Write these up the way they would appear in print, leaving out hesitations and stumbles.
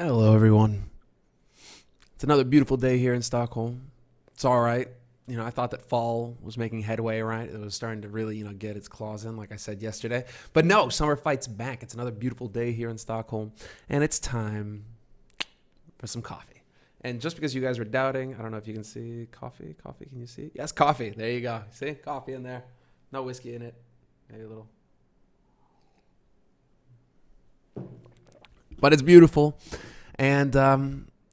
Hello, everyone. It's another beautiful day here in Stockholm. It's all right. I thought that fall was making headway, right? It was starting to really, get its claws in, like I said yesterday. But no, summer fights back. It's another beautiful day here in Stockholm, and it's time for some coffee. And just because you guys were doubting, I don't know if you can see coffee. Coffee, can you see? Yes, coffee. There you go. See? Coffee in there. No whiskey in it. Maybe a little. But it's beautiful. And,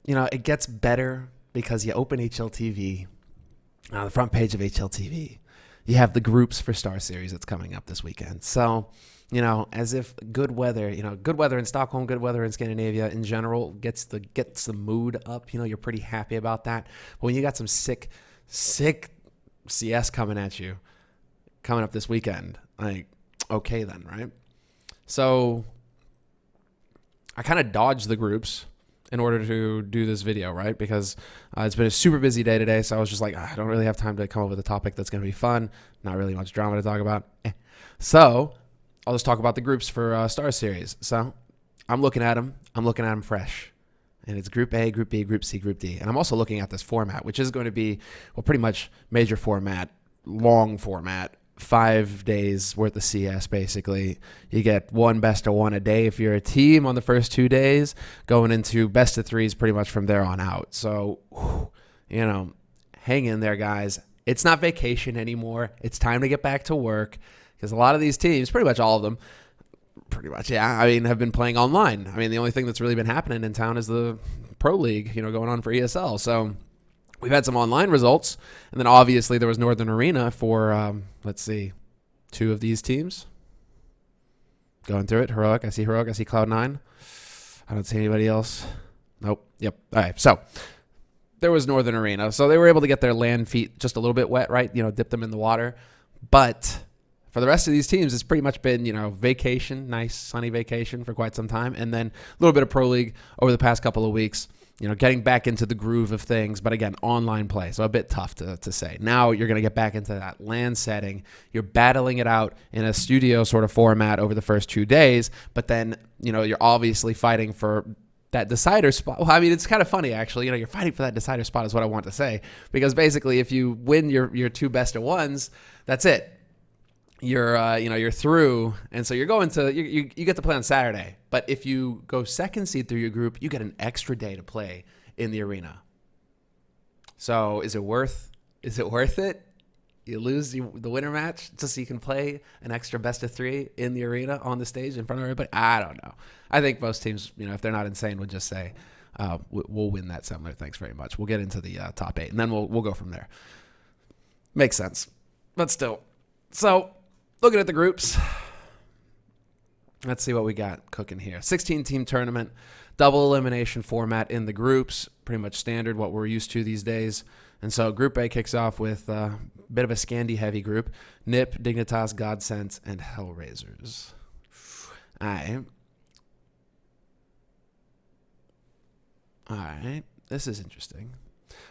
it gets better because you open HLTV. On the front page of HLTV, you have the groups for StarSeries that's coming up this weekend. So, as if good weather in Stockholm, good weather in Scandinavia in general gets the mood up. You're pretty happy about that. But when you got some sick CS coming at you, coming up this weekend, like, okay then, right? So I kind of dodged the groups in order to do this video, right? Because it's been a super busy day today, so I was just like, I don't really have time to come up with a topic that's going to be fun. Not really much drama to talk about. So I'll just talk about the groups for StarSeries. So I'm looking at them. I'm looking at them fresh. And it's Group A, Group B, Group C, Group D. And I'm also looking at this format, which is going to be, well, pretty much major format, long format, 5 days worth of CS, basically. You get one best of one a day if you're a team on the first 2 days, going into best of threes pretty much from there on out. So, hang in there, guys. It's not vacation anymore. It's time to get back to work because a lot of these teams, pretty much all of them, have been playing online. The only thing that's really been happening in town is the Pro League, going on for ESL. So we've had some online results, and then obviously there was Northern Arena for, two of these teams. Going through it. Heroic. I see Heroic. I see Cloud9. I don't see anybody else. Nope. Yep. All right. So there was Northern Arena. So they were able to get their land feet just a little bit wet, right? Dip them in the water. But for the rest of these teams, it's pretty much been, vacation, nice sunny vacation for quite some time. And then a little bit of Pro League over the past couple of weeks. Getting back into the groove of things, but again, online play, so a bit tough to say. Now you're going to get back into that LAN setting. You're battling it out in a studio sort of format over the first 2 days, but then, you're obviously fighting for that decider spot. Well, it's kind of funny, actually. You're fighting for that decider spot is what I want to say, because basically if you win your two best of ones, that's it. You're through, and so you're going to you get to play on Saturday. But if you go second seed through your group, you get an extra day to play in the arena. So is it worth it? You lose the winner match just so you can play an extra best of three in the arena on the stage in front of everybody? I don't know. I think most teams, if they're not insane, would just say, we'll win that Semmler. Thanks very much. We'll get into the top 8, and then we'll go from there. Makes sense. But still. So looking at the groups, let's see what we got cooking here. 16-team tournament, double elimination format in the groups, pretty much standard, what we're used to these days. And so Group A kicks off with a bit of a Scandi-heavy group. NIP, Dignitas, Godsent, and Hellraisers. All right. This is interesting.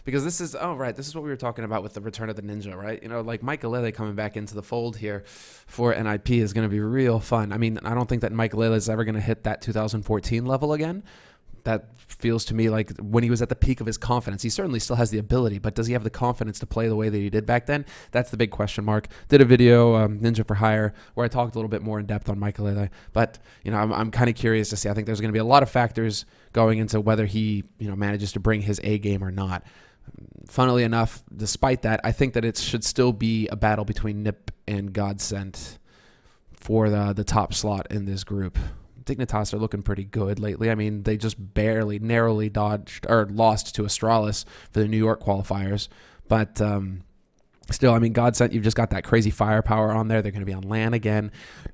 Because this is what we were talking about with the return of the ninja, right? Like Mike Lele coming back into the fold here for NIP is going to be real fun. I don't think that Mike Lele is ever going to hit that 2014 level again. That feels to me like when he was at the peak of his confidence. He certainly still has the ability, but does he have the confidence to play the way that he did back then? That's the big question mark. Did a video, Ninja for Hire, where I talked a little bit more in depth on Mike Lele. But, I'm kind of curious to see. I think there's going to be a lot of factors going into whether he, manages to bring his A game or not. Funnily enough, despite that, I think that it should still be a battle between Nip and Godsent for the top slot in this group. Dignitas are looking pretty good lately. They just narrowly dodged or lost to Astralis for the New York qualifiers. But still, Godsent, you've just got that crazy firepower on there. They're going to be on LAN again.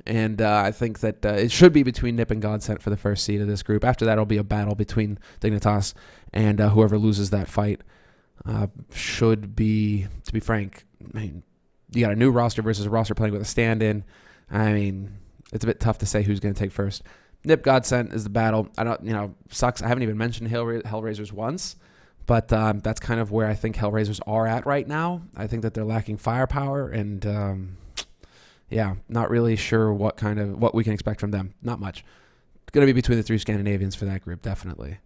And I think that it should be between Nip and Godsent for the first seed of this group. After that, it'll be a battle between Dignitas and whoever loses that fight. Should be, to be frank, you got a new roster versus a roster playing with a stand-in. It's a bit tough to say who's going to take first. Nip Godsent is the battle. Sucks. I haven't even mentioned Hellraisers once, but that's kind of where I think Hellraisers are at right now. I think that they're lacking firepower, and not really sure what we can expect from them. Not much. going to be between the three Scandinavians for that group, definitely.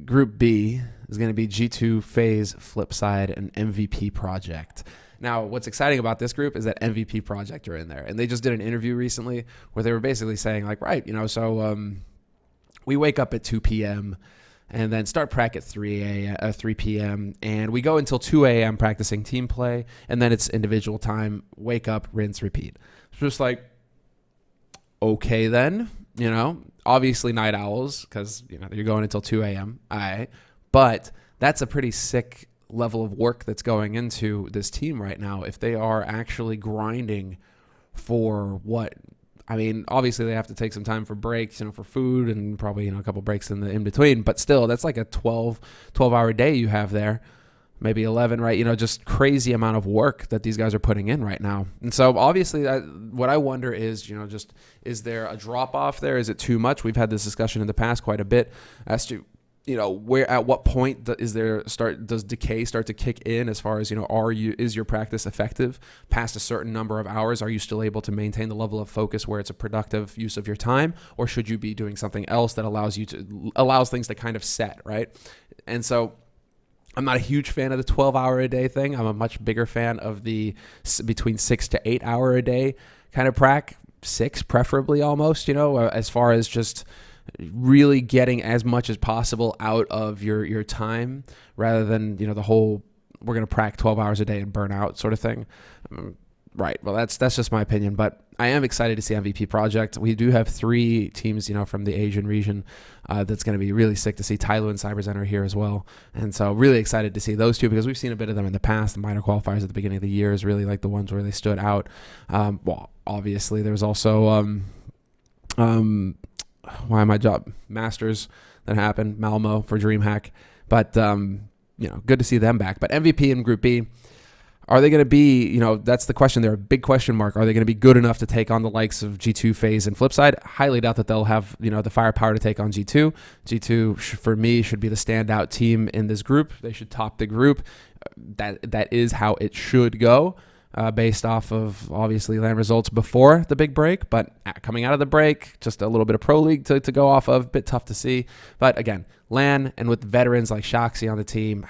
Group B is going to be G2, FaZe, Flipside, and MVP Project. Now, what's exciting about this group is that MVP Project are in there. And they just did an interview recently where they were basically saying, like, right, we wake up at 2 p.m., and then start prac at 3 p.m., and we go until 2 a.m. practicing team play, and then it's individual time, wake up, rinse, repeat. It's just like, okay then, obviously night owls, because you're going until 2 a.m., all right, but that's a pretty sick level of work that's going into this team right now if they are actually grinding for what... I mean, obviously they have to take some time for breaks, for food and probably, a couple breaks in between. But still, that's like a 12-hour day you have there, maybe 11, right? Just crazy amount of work that these guys are putting in right now. And so obviously what I wonder is, just is there a drop off there? Is it too much? We've had this discussion in the past quite a bit as to, where at what point does decay start to kick in as far as, is your practice effective past a certain number of hours? Are you still able to maintain the level of focus where it's a productive use of your time, or should you be doing something else that allows things to kind of set, right? And so I'm not a huge fan of the 12-hour a day thing. I'm a much bigger fan of the between 6 to 8 hour a day kind of prac, 6 preferably almost, as far as just really getting as much as possible out of your time rather than, the whole we're going to prac 12 hours a day and burn out sort of thing. Right. Well, that's just my opinion, but I am excited to see MVP Project. We do have 3 teams, from the Asian region that's going to be really sick to see. Tyloo and CyberZen are here as well. And so really excited to see those two because we've seen a bit of them in the past. The minor qualifiers at the beginning of the year is really like the ones where they stood out. Well, obviously there was also Masters that happened, Malmo for DreamHack. But, good to see them back. But MVP in Group B, are they going to be, that's the question there, a big question mark. Are they going to be good enough to take on the likes of G2, FaZe, and Flipside? Highly doubt that they'll have, the firepower to take on G2. G2, for me, should be the standout team in this group. They should top the group. That is how it should go. Based off of obviously LAN results before the big break, but coming out of the break, just a little bit of Pro League to go off of, bit tough to see. But again, LAN and with veterans like Shoxy on the team,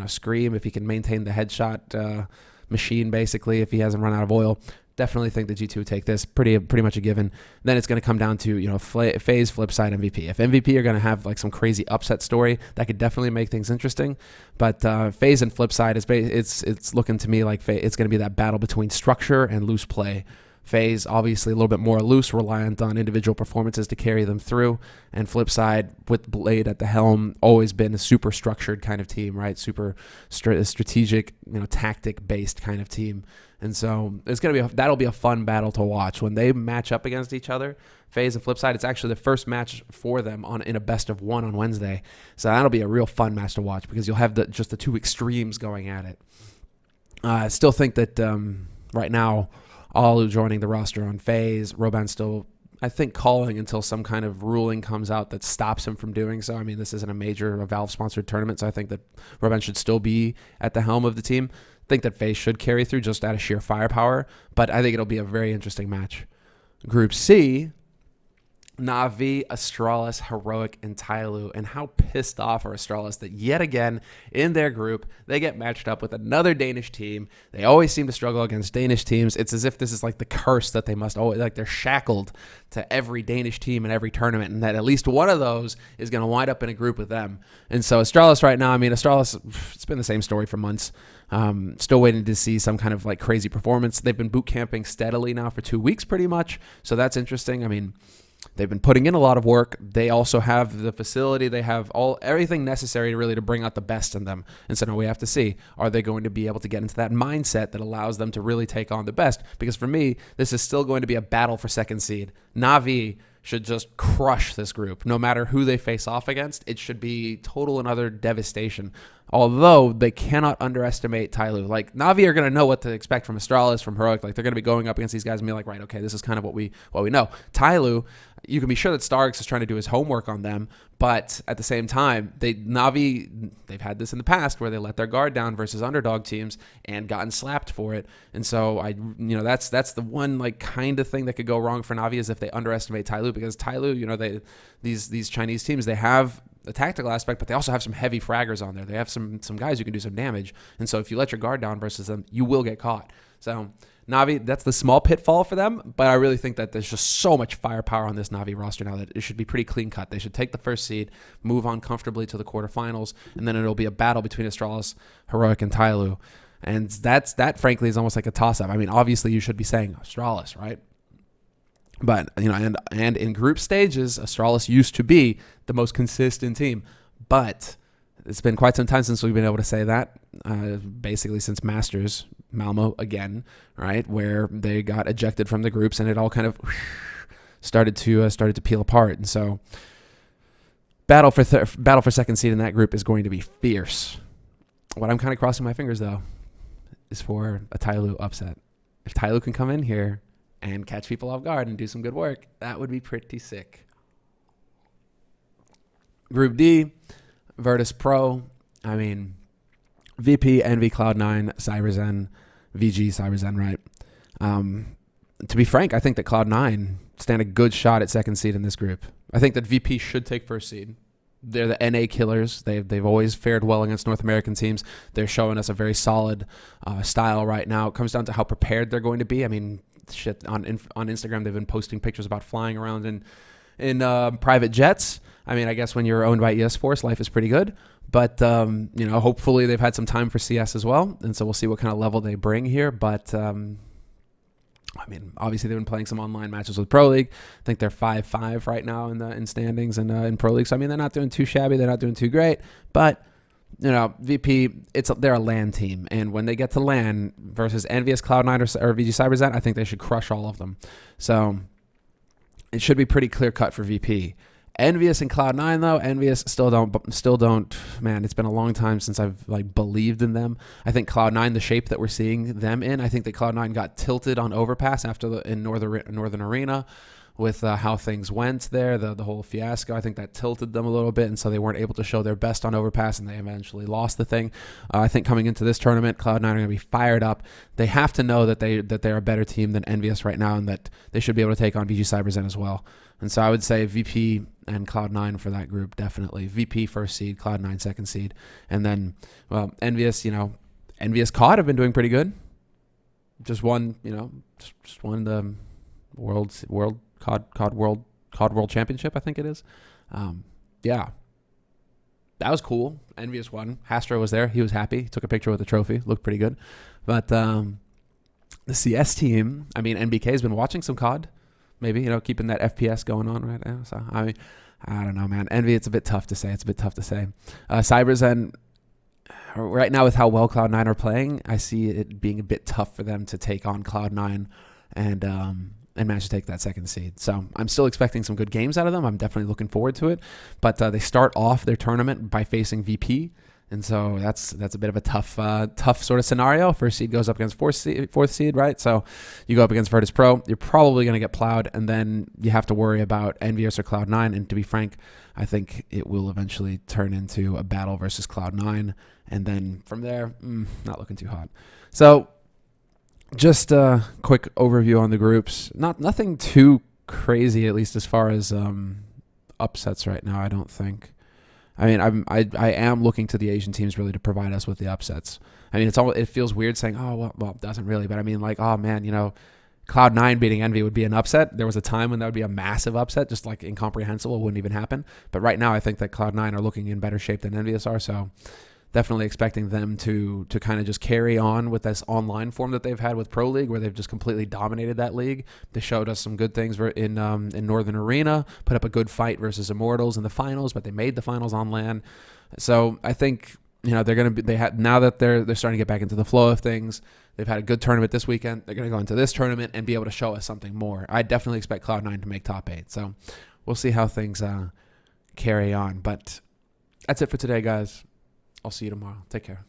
Scream, if he can maintain the headshot machine, basically, if he hasn't run out of oil, definitely think the G2 would take this pretty much a given. Then it's going to come down to, FaZe, Flipside, MVP. If MVP are going to have like some crazy upset story, that could definitely make things interesting. But FaZe and Flipside, it's looking to me like it's going to be that battle between structure and loose play. FaZe, obviously a little bit more loose, reliant on individual performances to carry them through. And Flipside, with Blade at the helm, always been a super structured kind of team, right? Super strategic, tactic-based kind of team. And so that'll be a fun battle to watch when they match up against each other. FaZe and Flipside, it's actually the first match for them in a best of 1 on Wednesday. So that'll be a real fun match to watch because you'll have just the two extremes going at it. I still think that right now, all joining the roster on FaZe, Roban's still, I think, calling until some kind of ruling comes out that stops him from doing so. I mean, this isn't a Valve-sponsored tournament, so I think that Roban should still be at the helm of the team. I think that FaZe should carry through just out of sheer firepower, but I think it'll be a very interesting match. Group C, Na'Vi, Astralis, Heroic, and Tyloo. And how pissed off are Astralis that yet again in their group, they get matched up with another Danish team. They always seem to struggle against Danish teams. It's as if this is like the curse that they must always, like they're shackled to every Danish team in every tournament, and that at least one of those is going to wind up in a group with them. And so Astralis right now, Astralis, it's been the same story for months. Still waiting to see some kind of like crazy performance. They've been boot camping steadily now for 2 weeks pretty much. So that's interesting. They've been putting in a lot of work. They also have the facility. They have everything necessary really to bring out the best in them. And so now we have to see, are they going to be able to get into that mindset that allows them to really take on the best? Because for me, this is still going to be a battle for second seed. Na'Vi should just crush this group. No matter who they face off against, it should be total and utter devastation. Although they cannot underestimate Tyloo. Like, Na'Vi are going to know what to expect from Astralis, from Heroic. Like, they're going to be going up against these guys and be like, right, okay, this is kind of what we know. Tyloo, you can be sure that Starks is trying to do his homework on them, but at the same time, Na'Vi, they've had this in the past where they let their guard down versus underdog teams and gotten slapped for it. And so that's the one like kind of thing that could go wrong for Na'Vi is if they underestimate Tyloo, because Tyloo, these Chinese teams, they have a tactical aspect, but they also have some heavy fraggers on there. They have some guys who can do some damage. And so if you let your guard down versus them, you will get caught. So Na'Vi, that's the small pitfall for them, but I really think that there's just so much firepower on this Na'Vi roster now that it should be pretty clean cut. They should take the first seed, move on comfortably to the quarterfinals, and then it'll be a battle between Astralis, Heroic, and Tyloo. And that frankly is almost like a toss-up. I mean, obviously you should be saying Astralis, right? But, and in group stages, Astralis used to be the most consistent team. But it's been quite some time since we've been able to say that, basically since Masters, Malmo again, right, where they got ejected from the groups and it all kind of started to peel apart. And so battle for second seed in that group is going to be fierce. What I'm kind of crossing my fingers, though, is for a Tyloo upset. If Tyloo can come in here and catch people off guard and do some good work, that would be pretty sick. Group D, Virtus Pro. I mean, VP, Envy, Cloud9, CyberZen, VG, CyberZen, right? To be frank, I think that Cloud9 stand a good shot at second seed in this group. I think that VP should take first seed. They're the NA killers. They've always fared well against North American teams. They're showing us a very solid style right now. It comes down to how prepared they're going to be. I mean, shit, on Instagram, they've been posting pictures about flying around in private jets. I mean, I guess when you're owned by ES Force, life is pretty good. But, hopefully they've had some time for CS as well. And so we'll see what kind of level they bring here. But, obviously they've been playing some online matches with Pro League. I think they're 5-5 right now in standings and in Pro League. So, they're not doing too shabby. They're not doing too great. But, VP, they're a LAN team. And when they get to LAN versus Envious, Cloud9, or VG CyberZen, I think they should crush all of them. So it should be pretty clear cut for VP. Envious and Cloud9 though, Envious still don't. Man, it's been a long time since I've believed in them. I think Cloud9, the shape that we're seeing them in, I think that Cloud9 got tilted on Overpass in Northern Arena with how things went there, the whole fiasco. I think that tilted them a little bit, and so they weren't able to show their best on Overpass, and they eventually lost the thing. I think coming into this tournament, Cloud9 are going to be fired up. They have to know that they're a better team than Envious right now, and that they should be able to take on VG CyberZen as well. And so I would say VP and Cloud9 for that group, definitely. VP first seed, Cloud9 second seed. And then, Envious, Envious COD have been doing pretty good. Just won the World World Championship, I think it is. Yeah. That was cool. Envious won. Hastro was there. He was happy. He took a picture with the trophy. Looked pretty good. But the CS team, NBK has been watching some COD. Maybe, keeping that FPS going on right now. So, I don't know, man. Envy, it's a bit tough to say. CyberZen, right now with how well Cloud9 are playing, I see it being a bit tough for them to take on Cloud9 and manage to take that second seed. So I'm still expecting some good games out of them. I'm definitely looking forward to it. But they start off their tournament by facing VP. And so that's a bit of a tough sort of scenario. First seed goes up against fourth seed, right? So you go up against Virtus Pro. You're probably going to get plowed, and then you have to worry about Envious or Cloud9. And to be frank, I think it will eventually turn into a battle versus Cloud9. And then from there, not looking too hot. So just a quick overview on the groups. Nothing too crazy, at least as far as upsets right now, I don't think. I am looking to the Asian teams really to provide us with the upsets. It feels weird saying, well, it doesn't really, but Cloud9 beating Envy would be an upset. There was a time when that would be a massive upset, just like incomprehensible, it wouldn't even happen. But right now, I think that Cloud9 are looking in better shape than Envious are, so definitely expecting them to kind of just carry on with this online form that they've had with Pro League, where they've just completely dominated that league. They showed us some good things in Northern Arena, put up a good fight versus Immortals in the finals, but they made the finals on LAN. So I think they're going to be. Now that they're starting to get back into the flow of things. They've had a good tournament this weekend. They're going to go into this tournament and be able to show us something more. I definitely expect Cloud9 to make top 8. So we'll see how things carry on. But that's it for today, guys. I'll see you tomorrow. Take care.